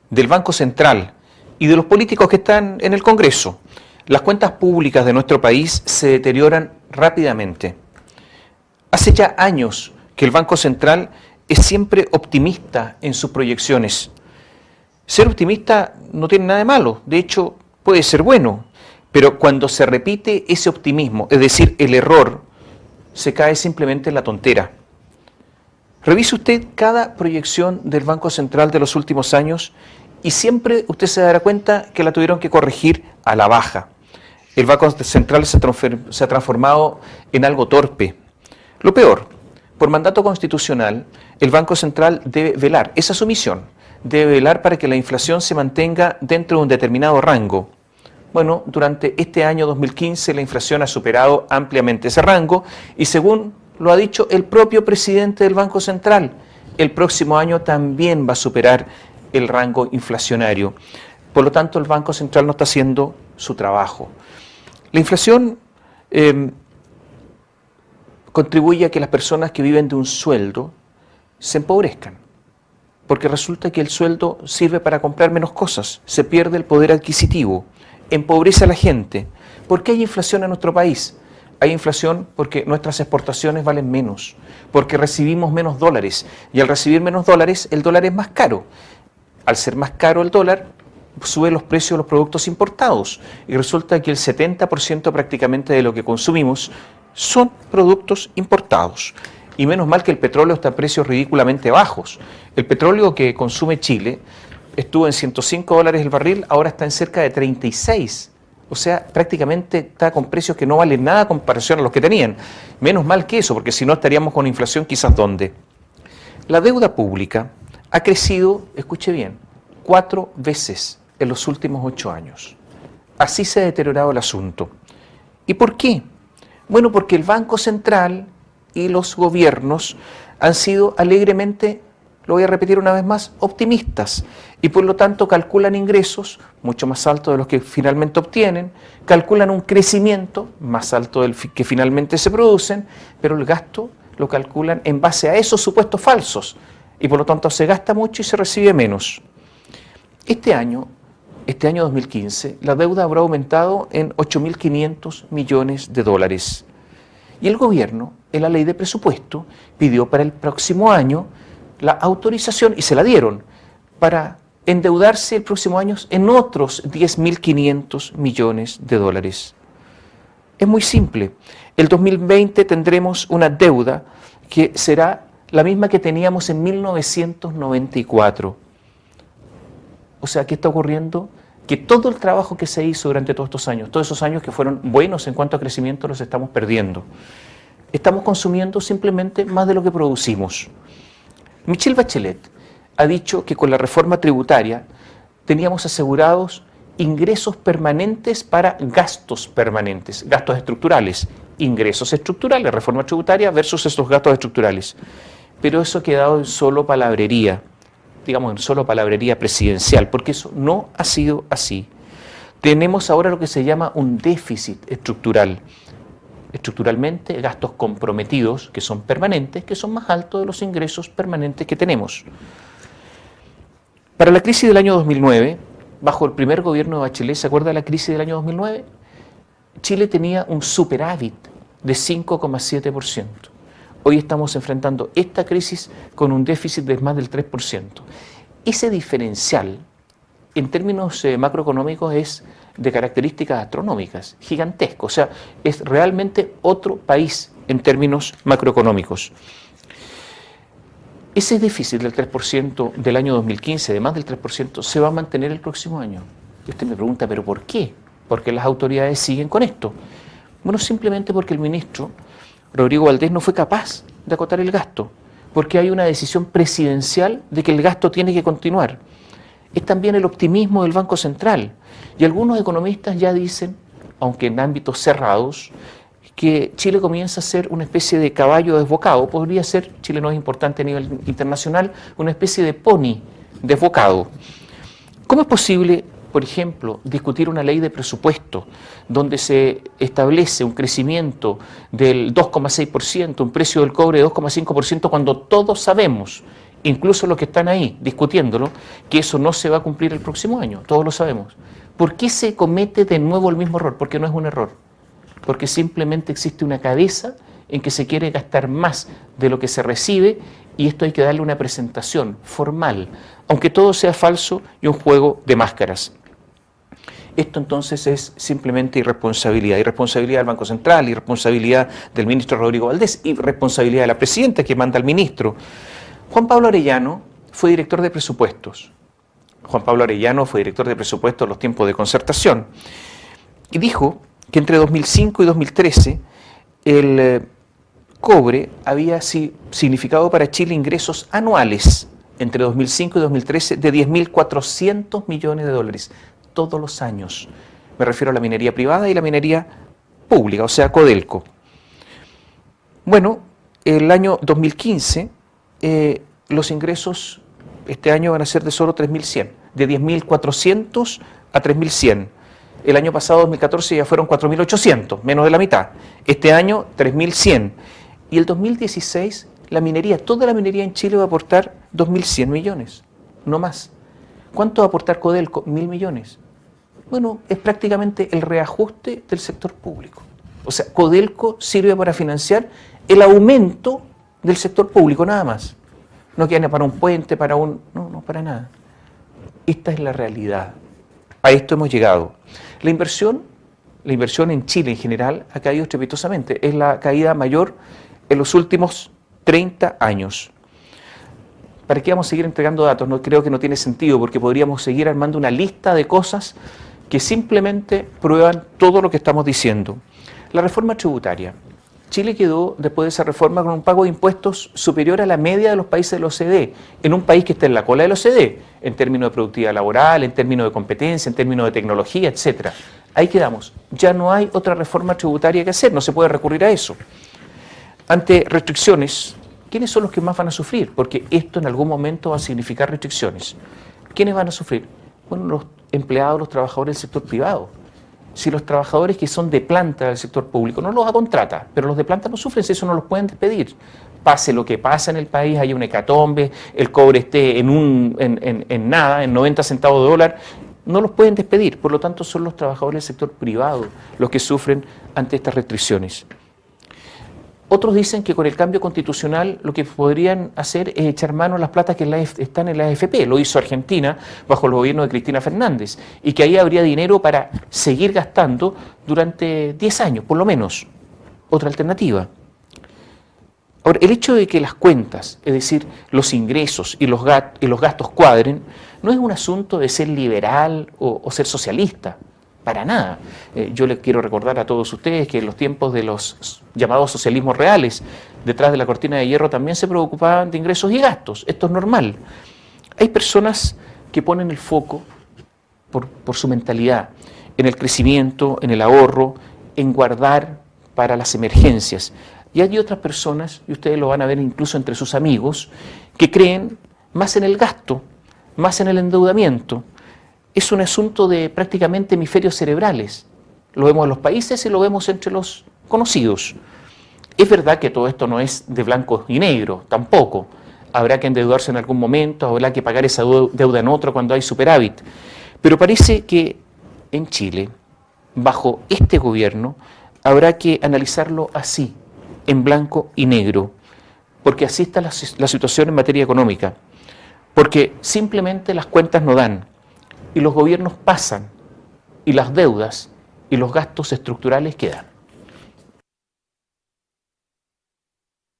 del Banco Central y de los políticos que están en el Congreso. Las cuentas públicas de nuestro país se deterioran rápidamente. Hace ya años que el Banco Central es siempre optimista en sus proyecciones. Ser optimista no tiene nada de malo, de hecho puede ser bueno, pero cuando se repite ese optimismo, es decir, el error, se cae simplemente en la tontera. Revise usted cada proyección del Banco Central de los últimos años y siempre usted se dará cuenta que la tuvieron que corregir a la baja. El Banco Central se ha transformado en algo torpe. Lo peor, por mandato constitucional, el Banco Central debe velar, esa es su misión, debe velar para que la inflación se mantenga dentro de un determinado rango. Bueno, durante este año 2015 la inflación ha superado ampliamente ese rango y según lo ha dicho el propio presidente del Banco Central, el próximo año también va a superar el rango inflacionario. Por lo tanto, el Banco Central no está haciendo su trabajo. La inflación contribuye a que las personas que viven de un sueldo se empobrezcan, porque resulta que el sueldo sirve para comprar menos cosas, se pierde el poder adquisitivo, empobrece a la gente. ¿Por qué hay inflación en nuestro país? Hay inflación porque nuestras exportaciones valen menos, porque recibimos menos dólares, y al recibir menos dólares, el dólar es más caro. Al ser más caro el dólar, sube los precios de los productos importados, y resulta que el 70% prácticamente de lo que consumimos son productos importados. Y menos mal que el petróleo está a precios ridículamente bajos. El petróleo que consume Chile estuvo en $105 el barril, ahora está en cerca de 36. O sea, prácticamente está con precios que no valen nada en comparación a los que tenían. Menos mal que eso, porque si no estaríamos con inflación quizás ¿dónde? La deuda pública ha crecido, escuche bien, 4 veces en los últimos 8 años. Así se ha deteriorado el asunto. ¿Y por qué? Bueno, porque el Banco Central y los gobiernos han sido alegremente, lo voy a repetir una vez más, optimistas y por lo tanto calculan ingresos mucho más altos de los que finalmente obtienen, calculan un crecimiento más alto del que finalmente se producen, pero el gasto lo calculan en base a esos supuestos falsos y por lo tanto se gasta mucho y se recibe menos. Este año 2015, la deuda habrá aumentado en 8.500 millones de dólares. Y el gobierno, en la ley de presupuesto, pidió para el próximo año la autorización, y se la dieron, para endeudarse el próximo año en otros 10.500 millones de dólares. Es muy simple. El 2020 tendremos una deuda que será la misma que teníamos en 1994. O sea, ¿qué está ocurriendo? Que todo el trabajo que se hizo durante todos estos años, todos esos años que fueron buenos en cuanto a crecimiento, los estamos perdiendo. Estamos consumiendo simplemente más de lo que producimos. Michelle Bachelet ha dicho que con la reforma tributaria teníamos asegurados ingresos permanentes para gastos permanentes, gastos estructurales, ingresos estructurales, reforma tributaria versus estos gastos estructurales. Pero eso ha quedado en solo palabrería, digamos en solo palabrería presidencial, porque eso no ha sido así. Tenemos ahora lo que se llama un déficit estructural. Estructuralmente, gastos comprometidos, que son permanentes, que son más altos de los ingresos permanentes que tenemos. Para la crisis del año 2009, bajo el primer gobierno de Bachelet, ¿se acuerda de la crisis del año 2009? Chile tenía un superávit de 5,7%. Hoy estamos enfrentando esta crisis con un déficit de más del 3%. Ese diferencial, en términos macroeconómicos, es de características astronómicas, gigantesco. O sea, es realmente otro país en términos macroeconómicos. Ese déficit del 3% del año 2015, de más del 3%, se va a mantener el próximo año. Y usted me pregunta, ¿pero por qué? ¿Por qué las autoridades siguen con esto? Bueno, simplemente porque el ministro Rodrigo Valdés no fue capaz de acotar el gasto, porque hay una decisión presidencial de que el gasto tiene que continuar. Es también el optimismo del Banco Central. Y algunos economistas ya dicen, aunque en ámbitos cerrados, que Chile comienza a ser una especie de caballo desbocado. Podría ser, Chile no es importante a nivel internacional, una especie de pony desbocado. ¿Cómo es posible, por ejemplo, discutir una ley de presupuesto donde se establece un crecimiento del 2,6%, un precio del cobre de 2,5%, cuando todos sabemos incluso los que están ahí discutiéndolo, que eso no se va a cumplir el próximo año, todos lo sabemos. ¿Por qué se comete de nuevo el mismo error? Porque no es un error, porque simplemente existe una cabeza en que se quiere gastar más de lo que se recibe y esto hay que darle una presentación formal, aunque todo sea falso y un juego de máscaras. Esto entonces es simplemente irresponsabilidad, irresponsabilidad del Banco Central, irresponsabilidad del ministro Rodrigo Valdés, irresponsabilidad de la presidenta que manda al ministro. Juan Pablo Arellano fue director de presupuestos. Juan Pablo Arellano fue director de presupuestos en los tiempos de concertación y dijo que entre 2005 y 2013 el cobre había significado para Chile ingresos anuales entre 2005 y 2013 de 10.400 millones de dólares todos los años. Me refiero a la minería privada y la minería pública, o sea, Codelco. Bueno, el año 2015 los ingresos este año van a ser de solo 3.100, de 10.400 a 3.100. El año pasado, 2014, ya fueron 4.800, menos de la mitad. Este año, 3.100. Y el 2016, la minería, toda la minería en Chile va a aportar 2.100 millones, no más. ¿Cuánto va a aportar Codelco? 1.000 millones. Bueno, es prácticamente el reajuste del sector público. O sea, Codelco sirve para financiar el aumento del sector público, nada más. No queda para un puente, para un... No, para nada. Esta es la realidad. A esto hemos llegado. La inversión en Chile en general ha caído estrepitosamente. Es la caída mayor en los últimos 30 años. ¿Para qué vamos a seguir entregando datos? No, creo que no tiene sentido, porque podríamos seguir armando una lista de cosas que simplemente prueban todo lo que estamos diciendo. La reforma tributaria. Chile quedó, después de esa reforma, con un pago de impuestos superior a la media de los países de la OCDE, en un país que está en la cola de la OCDE, en términos de productividad laboral, en términos de competencia, en términos de tecnología, etc. Ahí quedamos. Ya no hay otra reforma tributaria que hacer, no se puede recurrir a eso. Ante restricciones, ¿quiénes son los que más van a sufrir? Porque esto en algún momento va a significar restricciones. ¿Quiénes van a sufrir? Bueno, los empleados, los trabajadores del sector privado. Si los trabajadores que son de planta del sector público no los contrata, pero los de planta no sufren, si eso no los pueden despedir. Pase lo que pasa en el país, haya una hecatombe, el cobre esté en nada, en 90 centavos de dólar, no los pueden despedir. Por lo tanto, son los trabajadores del sector privado los que sufren ante estas restricciones. Otros dicen que con el cambio constitucional lo que podrían hacer es echar mano a las platas que están en la AFP. Lo hizo Argentina bajo el gobierno de Cristina Fernández. Y que ahí habría dinero para seguir gastando durante 10 años, por lo menos. Otra alternativa. Ahora, el hecho de que las cuentas, es decir, los ingresos y los gastos cuadren, no es un asunto de ser liberal o ser socialista. Para nada. Yo les quiero recordar a todos ustedes que en los tiempos de los llamados socialismos reales, detrás de la cortina de hierro también se preocupaban de ingresos y gastos. Esto es normal. Hay personas que ponen el foco por su mentalidad en el crecimiento, en el ahorro, en guardar para las emergencias. Y hay otras personas, y ustedes lo van a ver incluso entre sus amigos, que creen más en el gasto, más en el endeudamiento. Es un asunto de prácticamente hemisferios cerebrales. Lo vemos en los países y lo vemos entre los conocidos. Es verdad que todo esto no es de blanco y negro, tampoco. Habrá que endeudarse en algún momento, habrá que pagar esa deuda en otro cuando hay superávit. Pero parece que en Chile, bajo este gobierno, habrá que analizarlo así, en blanco y negro, porque así está la situación en materia económica, porque simplemente las cuentas no dan. Y los gobiernos pasan, y las deudas y los gastos estructurales quedan.